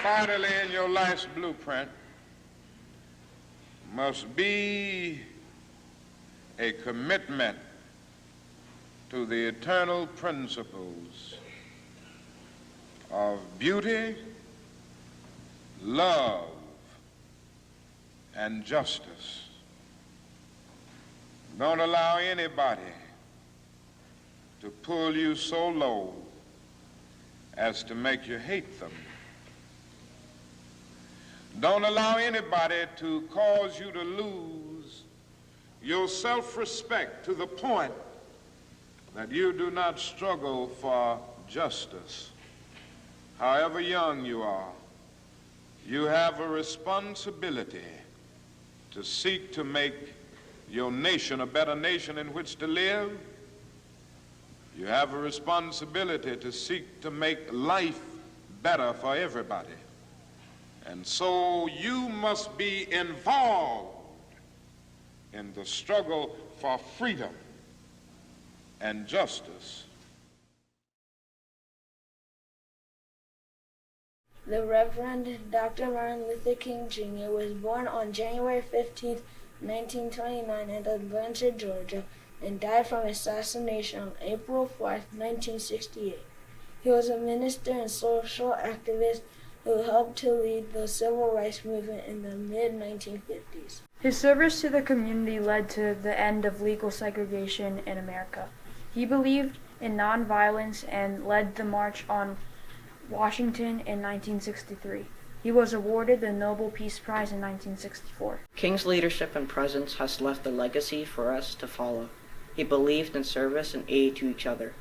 Finally, in your life's blueprint must be a commitment to the eternal principles of beauty, love, and justice. Don't allow anybody to pull you so low as to make you hate them. Don't allow anybody to cause you to lose your self-respect to the point that you do not struggle for justice. However young you are, you have a responsibility to seek to make your nation a better nation in which to live. You have a responsibility to seek to make life better for everybody. And so you must be involved in the struggle for freedom and justice. The Reverend Dr. Martin Luther King Jr. was born on January 15, 1929 in Atlanta, Georgia, and died from assassination on April 4, 1968. He was a minister and social activist who helped to lead the civil rights movement in the mid-1950s. His service to the community led to the end of legal segregation in America. He believed in nonviolence and led the March on Washington in 1963. He was awarded the Nobel Peace Prize in 1964. King's leadership and presence has left a legacy for us to follow. He believed in service and aid to each other.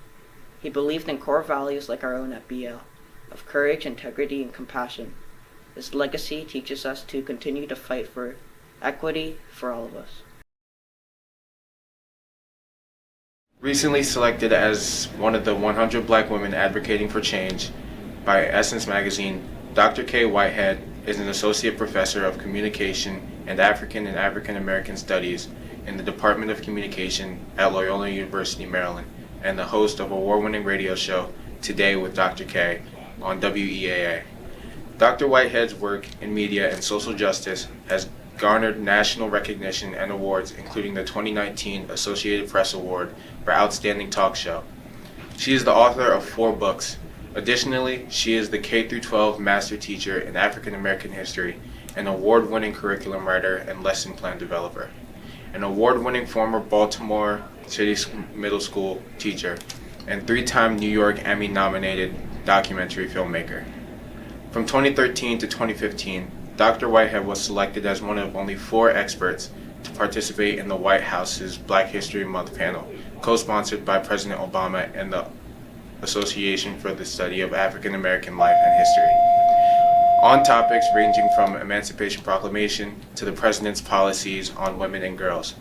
He believed in core values like our own at BL, of courage, integrity, and compassion. This legacy teaches us to continue to fight for equity for all of us. Recently selected as one of the 100 Black women advocating for change by Essence magazine, Dr. KAYE Whitehead is an associate professor of communication and African American studies in the Department of Communication at Loyola University, Maryland, and the host of award-winning radio show Today with Dr. K on WEAA. Dr. Whitehead's work in media and social justice has garnered national recognition and awards, including the 2019 Associated Press Award for Outstanding Talk Show. She is the author of 4 books. Additionally, she is the K-12 Master Teacher in African American History, an award-winning curriculum writer and lesson plan developer, an award-winning former Baltimore City Middle School teacher, and 3-time New York Emmy-nominated documentary filmmaker. From 2013 to 2015, Dr. Whitehead was selected as one of only 4 experts to participate in the White House's Black History Month panel, co-sponsored by President Obama and the Association for the Study of African American Life and History, on topics ranging from Emancipation Proclamation to the President's policies on women and girls.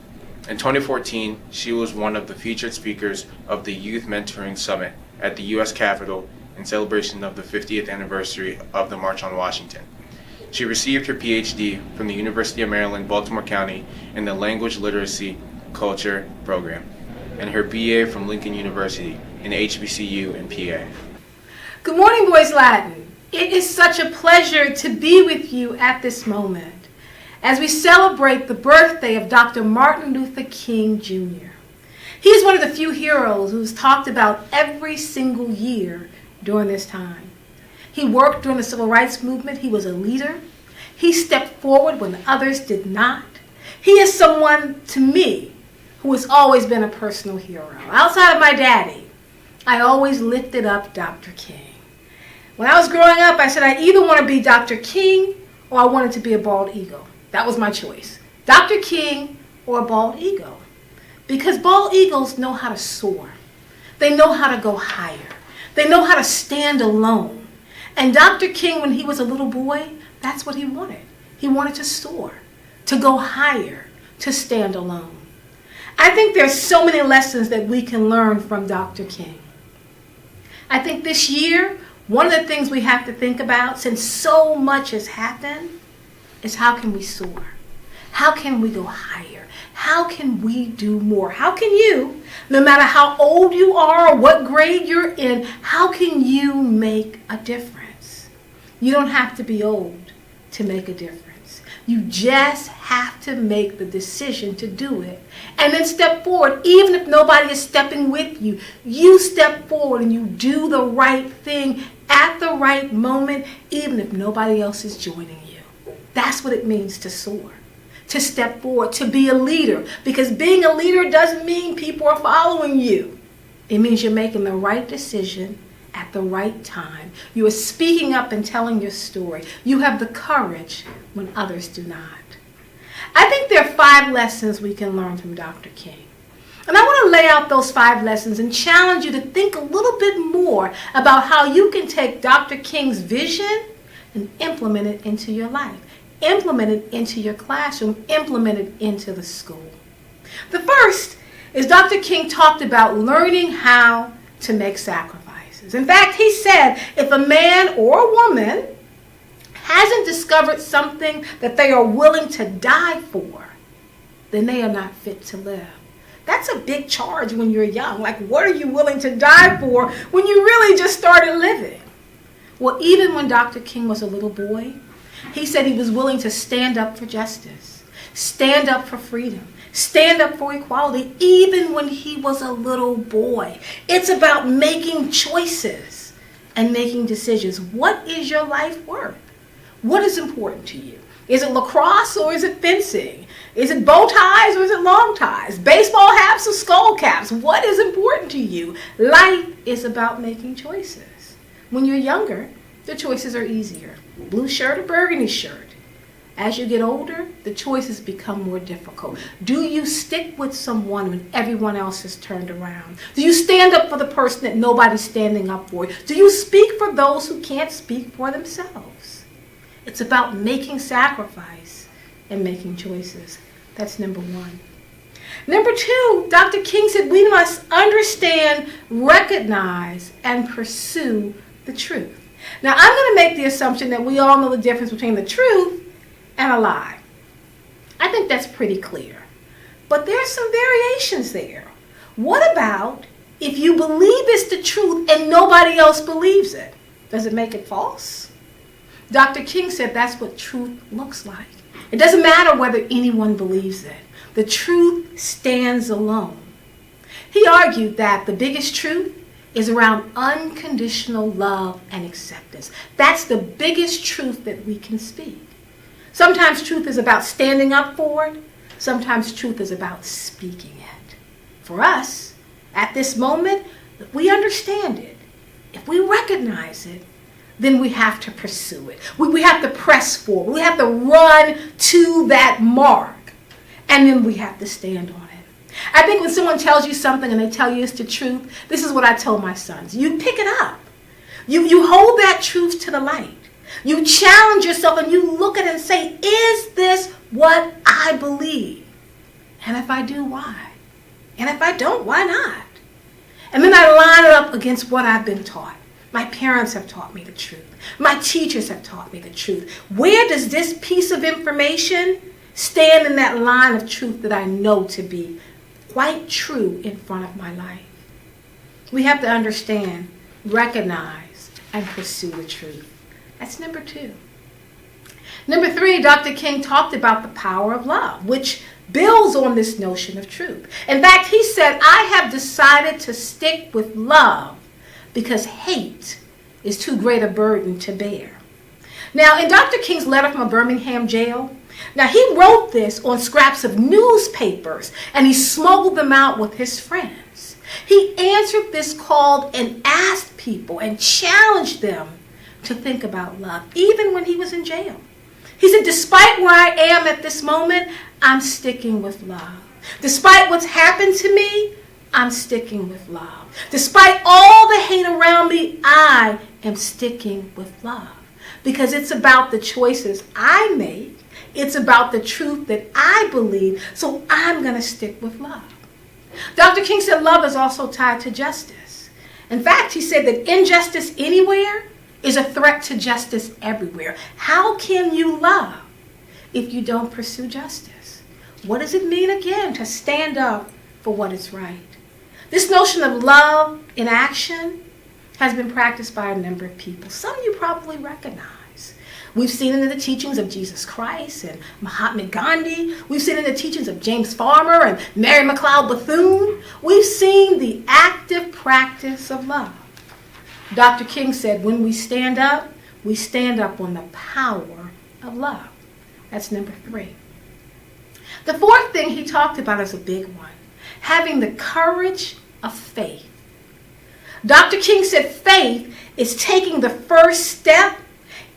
In 2014, she was one of the featured speakers of the Youth Mentoring Summit at the U.S. Capitol in celebration of the 50th anniversary of the March on Washington. She received her PhD from the University of Maryland, Baltimore County in the Language Literacy Culture program, and her BA from Lincoln University in HBCU in PA. Good morning, Boys Latin. It is such a pleasure to be with you at this moment as we celebrate the birthday of Dr. Martin Luther King Jr. He is one of the few heroes who's talked about every single year during this time. He worked during the Civil Rights Movement. He was a leader. He stepped forward when others did not. He is someone, to me, who has always been a personal hero. Outside of my daddy, I always lifted up Dr. King. When I was growing up, I said I either want to be Dr. King or I wanted to be a bald eagle. That was my choice. Dr. King or a bald eagle. Because bald eagles know how to soar. They know how to go higher. They know how to stand alone. And Dr. King, when he was a little boy, that's what he wanted. He wanted to soar, to go higher, to stand alone. I think there's so many lessons that we can learn from Dr. King. I think this year, one of the things we have to think about, since so much has happened, is how can we soar? How can we go higher? How can we do more? How can you, no matter how old you are or what grade you're in, how can you make a difference? You don't have to be old to make a difference. You just have to make the decision to do it. And then step forward. Even if nobody is stepping with you, you step forward and you do the right thing at the right moment, even if nobody else is joining you. That's what it means to soar, to step forward, to be a leader. Because being a leader doesn't mean people are following you. It means you're making the right decision at the right time. You are speaking up and telling your story. You have the courage when others do not. I think there are 5 lessons we can learn from Dr. King. And I want to lay out those 5 lessons and challenge you to think a little bit more about how you can take Dr. King's vision and implement it into your life. Implement it into your classroom. Implement it into the school. The first is Dr. King talked about learning how to make sacrifices. In fact, he said if a man or a woman hasn't discovered something that they are willing to die for, then they are not fit to live. That's a big charge when you're young. Like, what are you willing to die for when you really just started living? Well, even when Dr. King was a little boy, he said he was willing to stand up for justice, stand up for freedom, stand up for equality, even when he was a little boy. It's about making choices and making decisions. What is your life worth? What is important to you? Is it lacrosse or is it fencing? Is it bow ties or is it long ties? Baseball hats or skull caps? What is important to you? Life is about making choices. When you're younger, the choices are easier. Blue shirt or burgundy shirt. As you get older, the choices become more difficult. Do you stick with someone when everyone else has turned around? Do you stand up for the person that nobody's standing up for? Do you speak for those who can't speak for themselves? It's about making sacrifice and making choices. That's number 1. Number 2, Dr. King said we must understand, recognize, and pursue the truth. Now, I'm going to make the assumption that we all know the difference between the truth and a lie. I think that's pretty clear. But there's some variations there. What about if you believe it's the truth and nobody else believes it? Does it make it false? Dr. King said that's what truth looks like. It doesn't matter whether anyone believes it. The truth stands alone. He argued that the biggest truth is around unconditional love and acceptance. That's the biggest truth that we can speak. Sometimes truth is about standing up for it. Sometimes truth is about speaking it. For us, at this moment, if we understand it, if we recognize it, then we have to pursue it. We have to press forward. We have to run to that mark. And then we have to stand on it. I think when someone tells you something and they tell you it's the truth, this is what I tell my sons. You pick it up. You hold that truth to the light. You challenge yourself and you look at it and say, is this what I believe? And if I do, why? And if I don't, why not? And then I line it up against what I've been taught. My parents have taught me the truth. My teachers have taught me the truth. Where does this piece of information stand in that line of truth that I know to be quite true in front of my life? We have to understand, recognize, and pursue the truth. That's number 2. Number 3, Dr. King talked about the power of love, which builds on this notion of truth. In fact, he said, I have decided to stick with love because hate is too great a burden to bear. Now, in Dr. King's letter from a Birmingham jail, now he wrote this on scraps of newspapers and he smuggled them out with his friends. He answered this call and asked people and challenged them to think about love, even when he was in jail. He said, despite where I am at this moment, I'm sticking with love. Despite what's happened to me, I'm sticking with love. Despite all the hate around me, I am sticking with love. Because it's about the choices I make. It's about the truth that I believe. So I'm going to stick with love. Dr. King said love is also tied to justice. In fact, he said that injustice anywhere is a threat to justice everywhere. How can you love if you don't pursue justice? What does it mean again to stand up for what is right? This notion of love in action has been practiced by a number of people. Some you probably recognize. We've seen it in the teachings of Jesus Christ and Mahatma Gandhi. We've seen it in the teachings of James Farmer and Mary McLeod Bethune. We've seen the active practice of love. Dr. King said, when we stand up on the power of love. That's number 3. The 4th thing he talked about is a big one, having the courage of faith. Dr. King said faith is taking the first step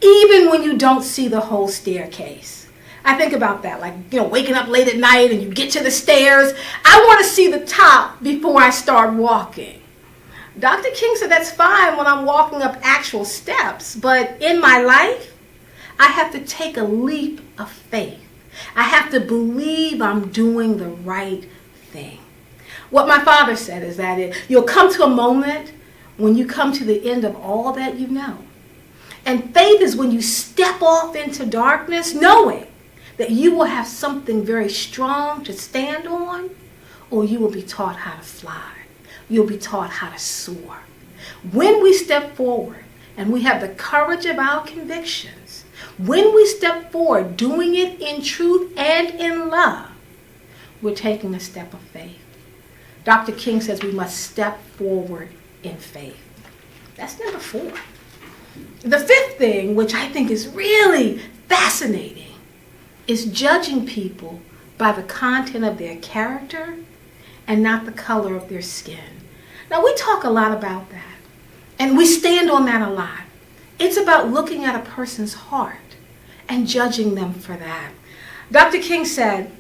even when you don't see the whole staircase. I think about that, like, waking up late at night and you get to the stairs. I want to see the top before I start walking. Dr. King said that's fine when I'm walking up actual steps, but in my life, I have to take a leap of faith. I have to believe I'm doing the right thing. What my father said is that you'll come to a moment when you come to the end of all that you know. And faith is when you step off into darkness knowing that you will have something very strong to stand on, or you will be taught how to fly. You'll be taught how to soar. When we step forward and we have the courage of our convictions, when we step forward doing it in truth and in love, we're taking a step of faith. Dr. King says we must step forward in faith. That's number 4. The 5th thing, which I think is really fascinating, is judging people by the content of their character and not the color of their skin. Now, we talk a lot about that, and we stand on that a lot. It's about looking at a person's heart and judging them for that. Dr. King said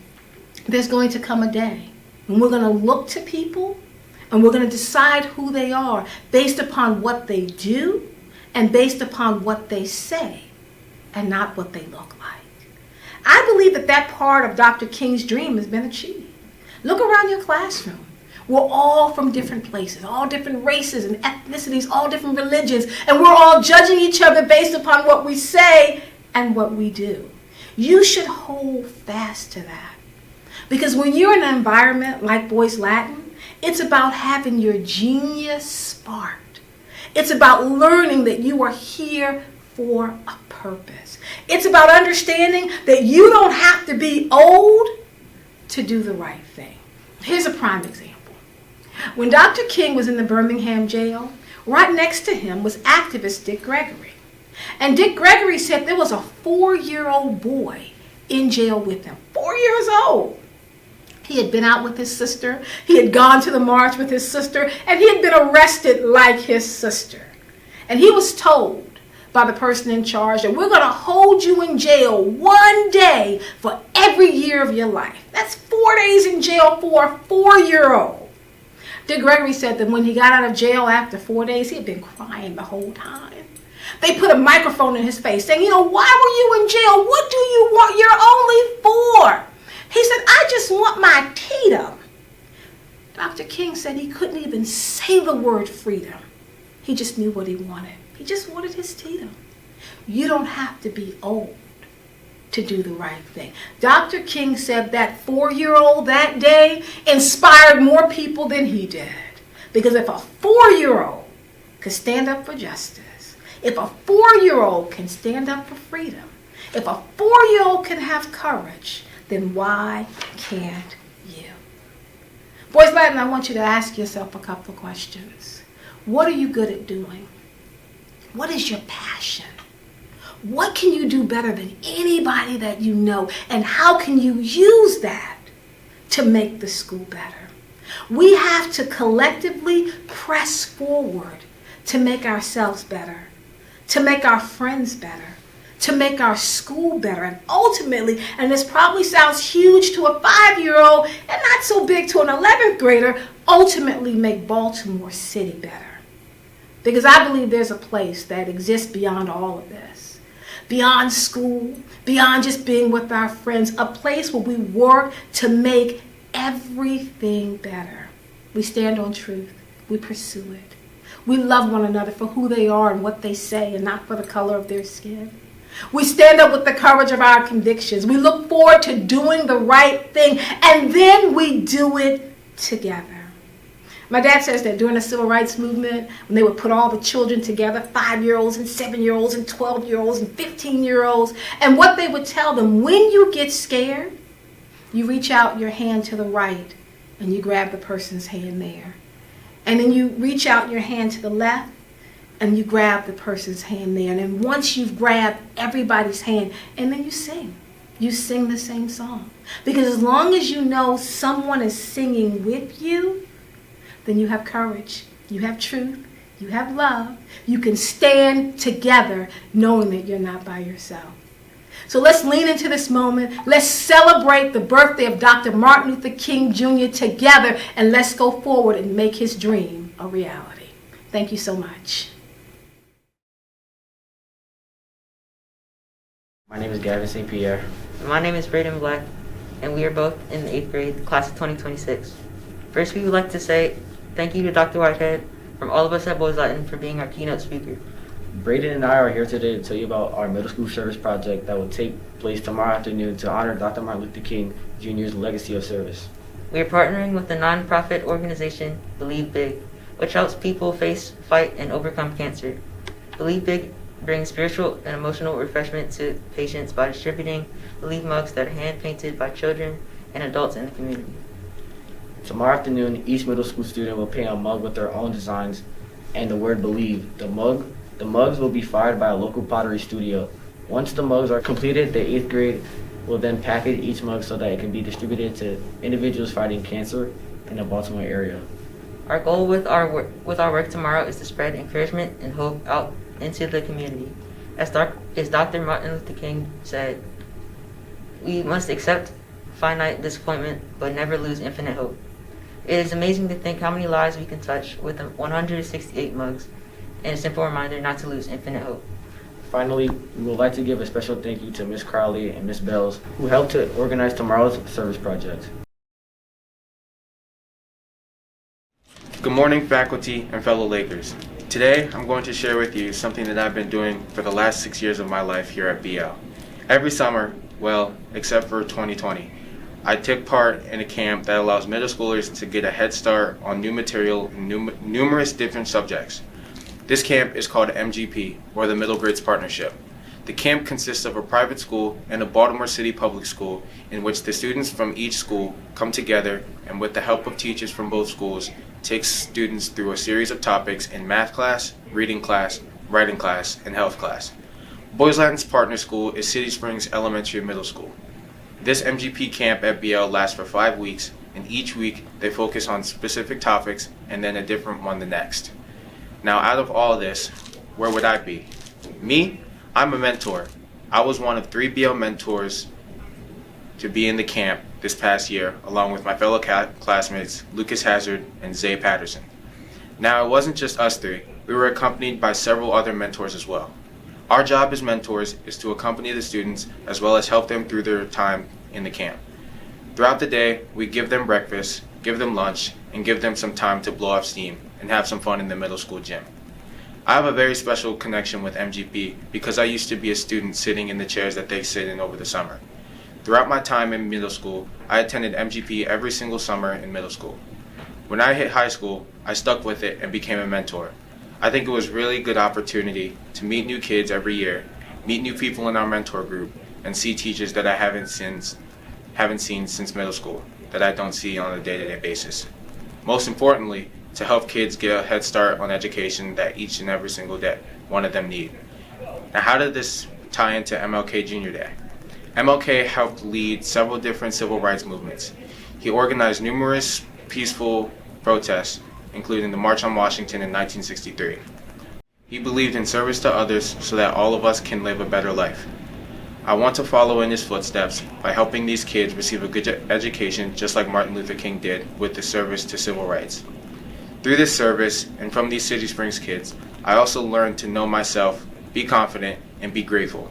there's going to come a day when we're going to look to people and we're going to decide who they are based upon what they do and based upon what they say and not what they look like. I believe that part of Dr. King's dream has been achieved. Look around your classroom. We're all from different places, all different races and ethnicities, all different religions, and we're all judging each other based upon what we say and what we do. You should hold fast to that. Because when you're in an environment like Boys Latin, it's about having your genius sparked. It's about learning that you are here for a purpose. It's about understanding that you don't have to be old to do the right thing. Here's a prime example. When Dr. King was in the Birmingham jail, right next to him was activist Dick Gregory. And Dick Gregory said there was a 4-year-old boy in jail with him. 4 years old. He had been out with his sister. He had gone to the march with his sister. And he had been arrested like his sister. And he was told by the person in charge that we're going to hold you in jail 1 day for every year of your life. That's 4 days in jail for a 4-year-old. Dick Gregory said that when he got out of jail after 4 days, he had been crying the whole time. They put a microphone in his face saying, why were you in jail? What do you want? You're only 4. He said, I just want my freedom. Dr. King said he couldn't even say the word freedom. He just knew what he wanted. He just wanted his freedom. You don't have to be old to do the right thing. Dr. King said that 4-year-old that day inspired more people than he did. Because if a 4-year-old could stand up for justice, if a 4-year-old can stand up for freedom, if a 4-year-old can have courage, then why can't you? Boys Latin, I want you to ask yourself a couple of questions. What are you good at doing? What is your passion? What can you do better than anybody that you know? And how can you use that to make the school better? We have to collectively press forward to make ourselves better, to make our friends better, to make our school better, and ultimately, and this probably sounds huge to a 5-year-old and not so big to an 11th grader, ultimately make Baltimore City better. Because I believe there's a place that exists beyond all of this. Beyond school, beyond just being with our friends, a place where we work to make everything better. We stand on truth. We pursue it. We love one another for who they are and what they say and not for the color of their skin. We stand up with the courage of our convictions. We look forward to doing the right thing, and then we do it together. My dad says that during the civil rights movement, when they would put all the children together, 5-year-olds and 7-year-olds and 12-year-olds and 15-year-olds, and what they would tell them, when you get scared, you reach out your hand to the right and you grab the person's hand there. And then you reach out your hand to the left and you grab the person's hand there. And then once you've grabbed everybody's hand, and then you sing. You sing the same song. Because as long as you know someone is singing with you, then you have courage, you have truth, you have love. You can stand together knowing that you're not by yourself. So let's lean into this moment. Let's celebrate the birthday of Dr. Martin Luther King Jr. together, and let's go forward and make his dream a reality. Thank you so much. My name is Gavin St. Pierre. My name is Braden Black, and we are both in the 8th grade, class of 2026. First, we would like to say thank you to Dr. Whitehead from all of us at Boys Latin for being our keynote speaker. Braden and I are here today to tell you about our middle school service project that will take place tomorrow afternoon to honor Dr. Martin Luther King Jr.'s legacy of service. We are partnering with the nonprofit organization Believe Big, which helps people face, fight, and overcome cancer. Believe Big brings spiritual and emotional refreshment to patients by distributing Believe mugs that are hand-painted by children and adults in the community. Tomorrow afternoon, each middle school student will paint a mug with their own designs and the word Believe. The mugs will be fired by a local pottery studio. Once the mugs are completed, the 8th grade will then package each mug so that it can be distributed to individuals fighting cancer in the Baltimore area. Our goal with our work tomorrow is to spread encouragement and hope out into the community. As Dr. Martin Luther King said, we must accept finite disappointment but never lose infinite hope. It is amazing to think how many lives we can touch with 168 mugs, and a simple reminder not to lose infinite hope. Finally, we would like to give a special thank you to Ms. Crowley and Ms. Bells, who helped to organize tomorrow's service project. Good morning, faculty and fellow Lakers. Today, I'm going to share with you something that I've been doing for the last 6 years of my life here at BL. Every summer, well, except for 2020, I took part in a camp that allows middle schoolers to get a head start on new material in numerous different subjects. This camp is called MGP, or the Middle Grades Partnership. The camp consists of a private school and a Baltimore City public school in which the students from each school come together and with the help of teachers from both schools take students through a series of topics in math class, reading class, writing class, and health class. Boys Latin's partner school is City Springs Elementary and Middle School. This MGP camp at BL lasts for 5 weeks, and each week they focus on specific topics and then a different one the next. Now, out of all this, where would I be? Me? I'm a mentor. I was one of 3 BL mentors to be in the camp this past year, along with my fellow classmates Lucas Hazard and Zay Patterson. Now, it wasn't just us 3. We were accompanied by several other mentors as well. Our job as mentors is to accompany the students as well as help them through their time in the camp. Throughout the day, we give them breakfast, give them lunch, and give them some time to blow off steam and have some fun in the middle school gym. I have a very special connection with MGP because I used to be a student sitting in the chairs that they sit in over the summer. Throughout my time in middle school, I attended MGP every single summer in middle school. When I hit high school, I stuck with it and became a mentor. I think it was really good opportunity to meet new kids every year, meet new people in our mentor group, and see teachers that I haven't seen since middle school, that I don't see on a day-to-day basis. Most importantly, to help kids get a head start on education that each and every single day one of them need. Now, how did this tie into MLK Junior Day? MLK helped lead several different civil rights movements. He organized numerous peaceful protests, including the March on Washington in 1963. He believed in service to others so that all of us can live a better life. I want to follow in his footsteps by helping these kids receive a good education just like Martin Luther King did with the service to civil rights. Through this service and from these City Springs kids, I also learned to know myself, be confident, and be grateful.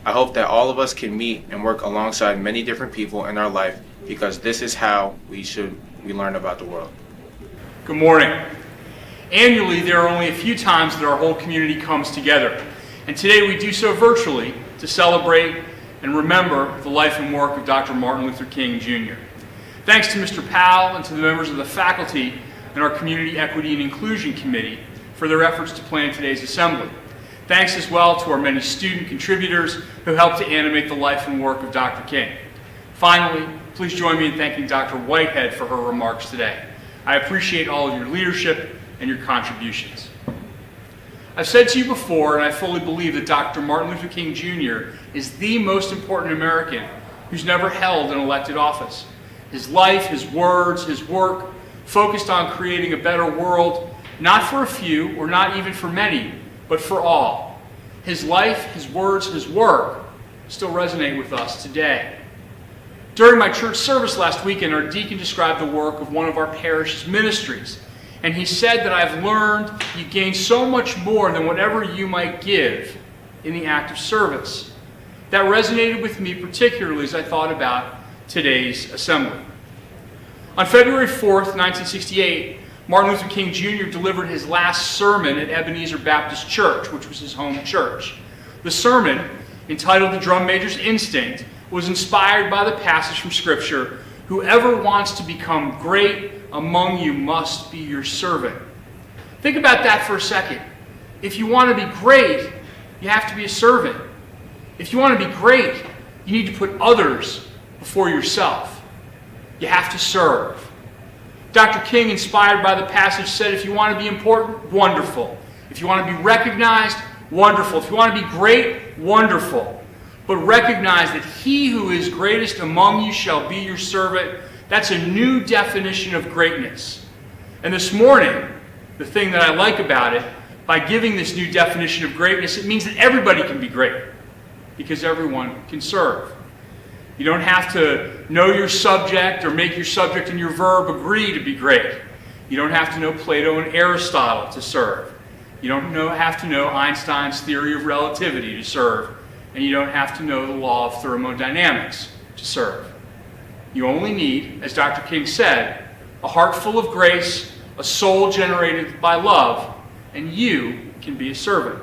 I hope that all of us can meet and work alongside many different people in our life because this is how we learn about the world. Good morning. Annually, there are only a few times that our whole community comes together, and today we do so virtually to celebrate and remember the life and work of Dr. Martin Luther King Jr. Thanks to Mr. Powell and to the members of the faculty and our Community Equity and Inclusion Committee for their efforts to plan today's assembly. Thanks as well to our many student contributors who helped to animate the life and work of Dr. King. Finally, please join me in thanking Dr. Whitehead for her remarks today. I appreciate all of your leadership and your contributions. I've said to you before, and I fully believe that Dr. Martin Luther King Jr. is the most important American who's never held an elected office. His life, his words, his work focused on creating a better world, not for a few or not even for many, but for all. His life, his words, his work still resonate with us today. During my church service last weekend, our deacon described the work of one of our parish's ministries. And he said that I've learned you gain so much more than whatever you might give in the act of service. That resonated with me particularly as I thought about today's assembly. On February 4th, 1968, Martin Luther King Jr. delivered his last sermon at Ebenezer Baptist Church, which was his home church. The sermon, entitled The Drum Major's Instinct, was inspired by the passage from Scripture, "Whoever wants to become great among you must be your servant." Think about that for a second. If you want to be great, you have to be a servant. If you want to be great, you need to put others before yourself. You have to serve. Dr. King, inspired by the passage, said if you want to be important, wonderful. If you want to be recognized, wonderful. If you want to be great, wonderful. But recognize that he who is greatest among you shall be your servant. That's a new definition of greatness. And this morning, the thing that I like about it, by giving this new definition of greatness, it means that everybody can be great, because everyone can serve. You don't have to know your subject or make your subject and your verb agree to be great. You don't have to know Plato and Aristotle to serve. You don't have to know Einstein's theory of relativity to serve. And you don't have to know the law of thermodynamics to serve. You only need, as Dr. King said, a heart full of grace, a soul generated by love, and you can be a servant.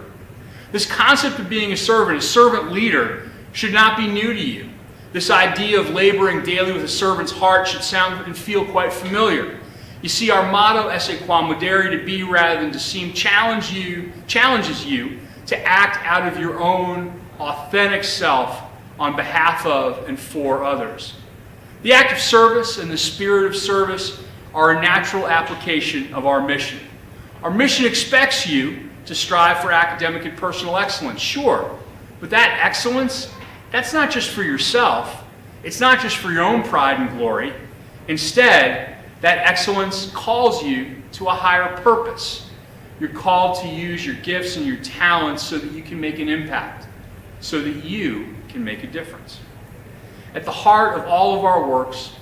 This concept of being a servant leader, should not be new to you. This idea of laboring daily with a servant's heart should sound and feel quite familiar. You see, our motto, esse quam modere, to be rather than to seem, challenges you to act out of your own authentic self on behalf of and for others. The act of service and the spirit of service are a natural application of our mission. Our mission expects you to strive for academic and personal excellence, sure, but that excellence, that's not just for yourself. It's not just for your own pride and glory. Instead, that excellence calls you to a higher purpose. You're called to use your gifts and your talents so that you can make an impact, so that you can make a difference. At the heart of all of our works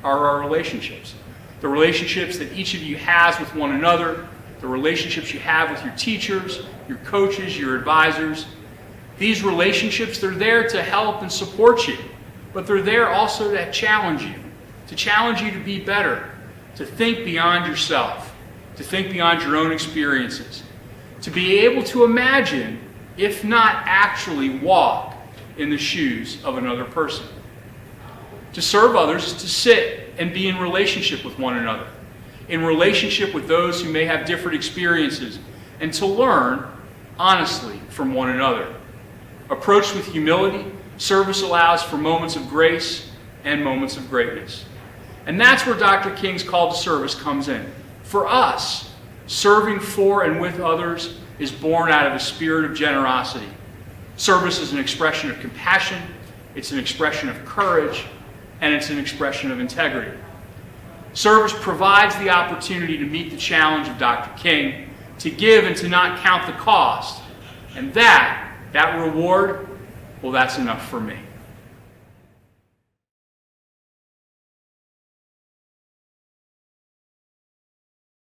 are our relationships. The relationships that each of you has with one another, the relationships you have with your teachers, your coaches, your advisors. These relationships, they're there to help and support you, but they're there also to challenge you to be better, to think beyond yourself, to think beyond your own experiences, to be able to imagine, if not actually walk in the shoes of another person. To serve others is to sit and be in relationship with one another, in relationship with those who may have different experiences, and to learn honestly from one another. Approached with humility, service allows for moments of grace and moments of greatness. And that's where Dr. King's call to service comes in. For us, serving for and with others is born out of a spirit of generosity. Service is an expression of compassion, it's an expression of courage, and it's an expression of integrity. Service provides the opportunity to meet the challenge of Dr. King, to give and to not count the cost. And that reward, well, that's enough for me.